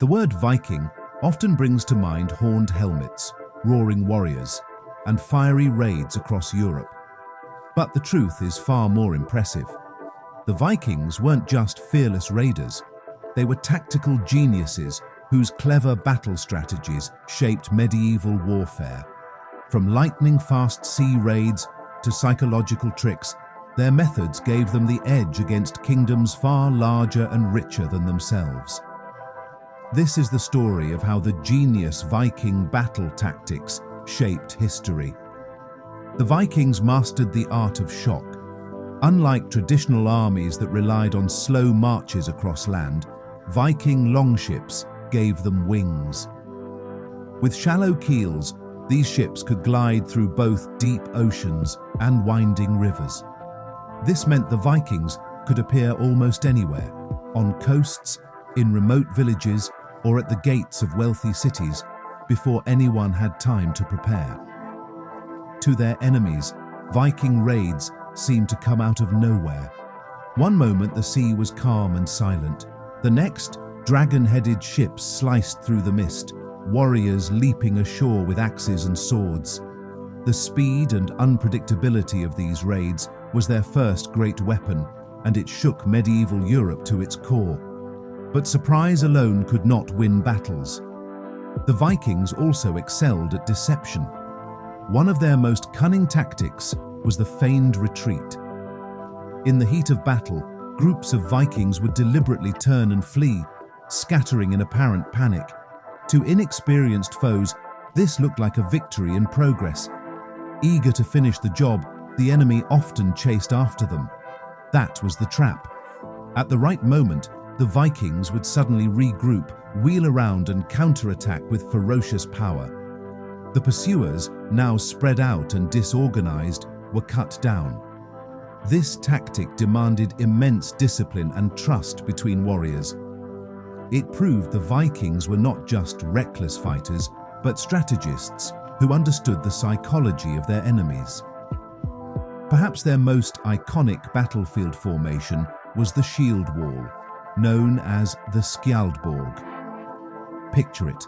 The word Viking often brings to mind horned helmets, roaring warriors, and fiery raids across Europe. But the truth is far more impressive. The Vikings weren't just fearless raiders. They were tactical geniuses whose clever battle strategies shaped medieval warfare. From lightning-fast sea raids to psychological tricks, their methods gave them the edge against kingdoms far larger and richer than themselves. This is the story of how the genius Viking battle tactics shaped history. The Vikings mastered the art of shock. Unlike traditional armies that relied on slow marches across land, Viking longships gave them wings. With shallow keels, these ships could glide through both deep oceans and winding rivers. This meant the Vikings could appear almost anywhere, on coasts, in remote villages, or at the gates of wealthy cities, before anyone had time to prepare. To their enemies, Viking raids seemed to come out of nowhere. One moment the sea was calm and silent. The next, dragon-headed ships sliced through the mist, warriors leaping ashore with axes and swords. The speed and unpredictability of these raids was their first great weapon, and it shook medieval Europe to its core. But surprise alone could not win battles. The Vikings also excelled at deception. One of their most cunning tactics was the feigned retreat. In the heat of battle, groups of Vikings would deliberately turn and flee, scattering in apparent panic. To inexperienced foes, this looked like a victory in progress. Eager to finish the job, the enemy often chased after them. That was the trap. At the right moment, the Vikings would suddenly regroup, wheel around and counterattack with ferocious power. The pursuers, now spread out and disorganized, were cut down. This tactic demanded immense discipline and trust between warriors. It proved the Vikings were not just reckless fighters, but strategists who understood the psychology of their enemies. Perhaps their most iconic battlefield formation was the shield wall, known as the Skjaldborg. Picture it.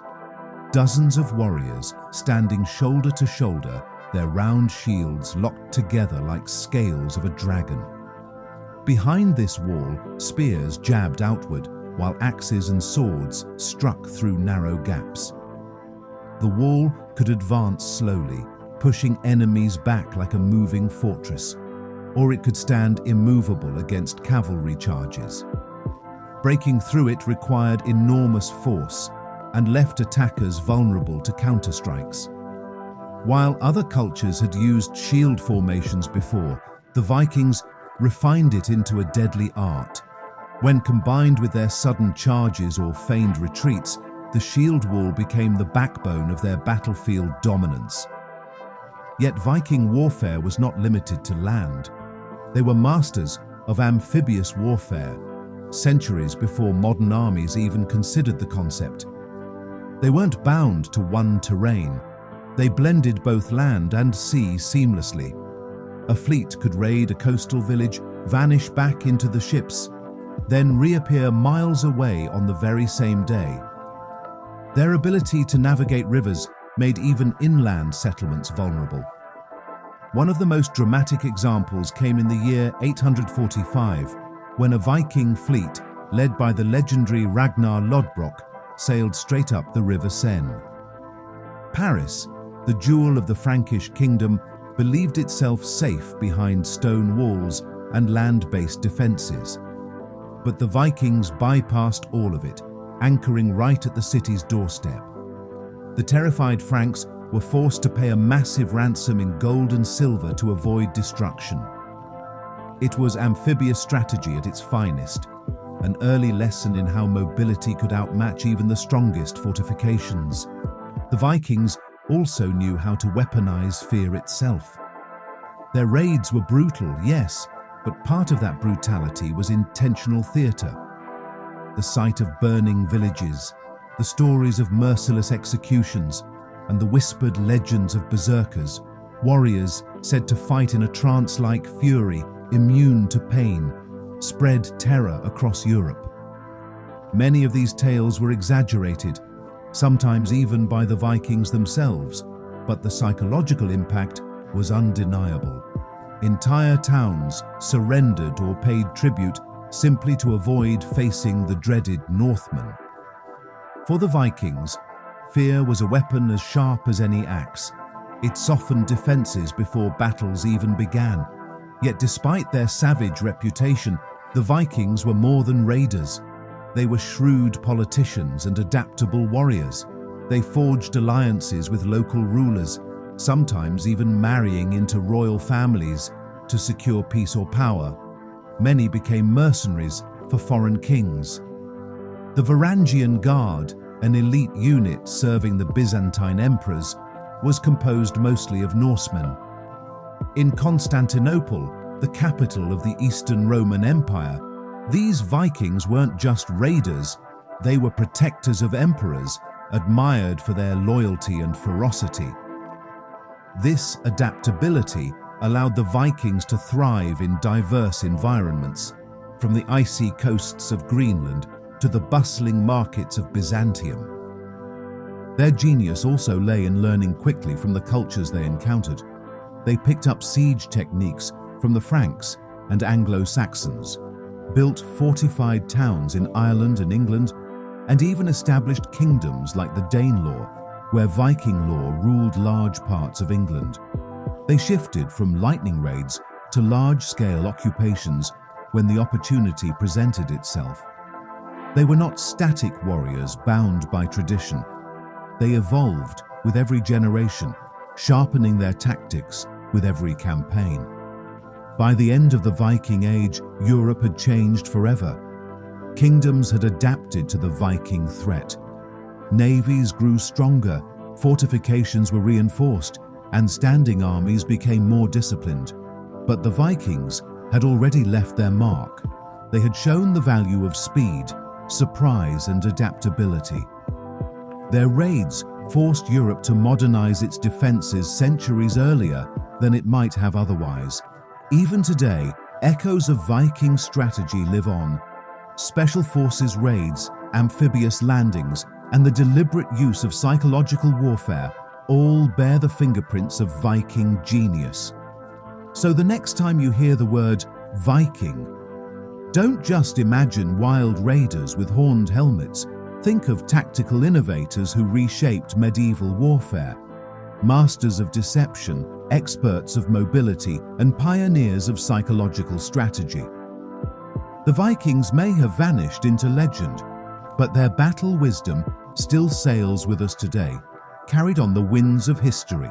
Dozens of warriors standing shoulder to shoulder, their round shields locked together like scales of a dragon. Behind this wall, spears jabbed outward, while axes and swords struck through narrow gaps. The wall could advance slowly, pushing enemies back like a moving fortress, or it could stand immovable against cavalry charges. Breaking through it required enormous force and left attackers vulnerable to counterstrikes. While other cultures had used shield formations before, the Vikings refined it into a deadly art. When combined with their sudden charges or feigned retreats, the shield wall became the backbone of their battlefield dominance. Yet Viking warfare was not limited to land. They were masters of amphibious warfare, centuries before modern armies even considered the concept. They weren't bound to one terrain. They blended both land and sea seamlessly. A fleet could raid a coastal village, vanish back into the ships, then reappear miles away on the very same day. Their ability to navigate rivers made even inland settlements vulnerable. One of the most dramatic examples came in the year 845, when a Viking fleet, led by the legendary Ragnar Lodbrok, sailed straight up the River Seine. Paris, the jewel of the Frankish kingdom, believed itself safe behind stone walls and land-based defenses. But the Vikings bypassed all of it, anchoring right at the city's doorstep. The terrified Franks were forced to pay a massive ransom in gold and silver to avoid destruction. It was amphibious strategy at its finest, an early lesson in how mobility could outmatch even the strongest fortifications. The Vikings also knew how to weaponize fear itself. Their raids were brutal, yes, but part of that brutality was intentional theater. The sight of burning villages, the stories of merciless executions, and the whispered legends of berserkers, warriors said to fight in a trance-like fury, immune to pain, spread terror across Europe. Many of these tales were exaggerated, sometimes even by the Vikings themselves, but the psychological impact was undeniable. Entire towns surrendered or paid tribute simply to avoid facing the dreaded Northmen. For the Vikings, fear was a weapon as sharp as any axe. It softened defenses before battles even began. Yet despite their savage reputation, the Vikings were more than raiders. They were shrewd politicians and adaptable warriors. They forged alliances with local rulers, sometimes even marrying into royal families to secure peace or power. Many became mercenaries for foreign kings. The Varangian Guard, an elite unit serving the Byzantine emperors, was composed mostly of Norsemen. In Constantinople, the capital of the Eastern Roman Empire, these Vikings weren't just raiders, they were protectors of emperors, admired for their loyalty and ferocity. This adaptability allowed the Vikings to thrive in diverse environments, from the icy coasts of Greenland to the bustling markets of Byzantium. Their genius also lay in learning quickly from the cultures they encountered. They picked up siege techniques from the Franks and Anglo-Saxons, built fortified towns in Ireland and England, and even established kingdoms like the Danelaw, where Viking law ruled large parts of England. They shifted from lightning raids to large-scale occupations when the opportunity presented itself. They were not static warriors bound by tradition. They evolved with every generation, sharpening their tactics with every campaign. By the end of the Viking Age, Europe had changed forever. Kingdoms had adapted to the Viking threat. Navies grew stronger, fortifications were reinforced, and standing armies became more disciplined. But the Vikings had already left their mark. They had shown the value of speed, surprise, and adaptability. Their raids forced Europe to modernize its defenses centuries earlier than it might have otherwise. Even today, echoes of Viking strategy live on. Special forces raids, amphibious landings, and the deliberate use of psychological warfare all bear the fingerprints of Viking genius. So the next time you hear the word Viking, don't just imagine wild raiders with horned helmets. Think of tactical innovators who reshaped medieval warfare, masters of deception, experts of mobility, and pioneers of psychological strategy. The Vikings may have vanished into legend, but their battle wisdom still sails with us today, carried on the winds of history.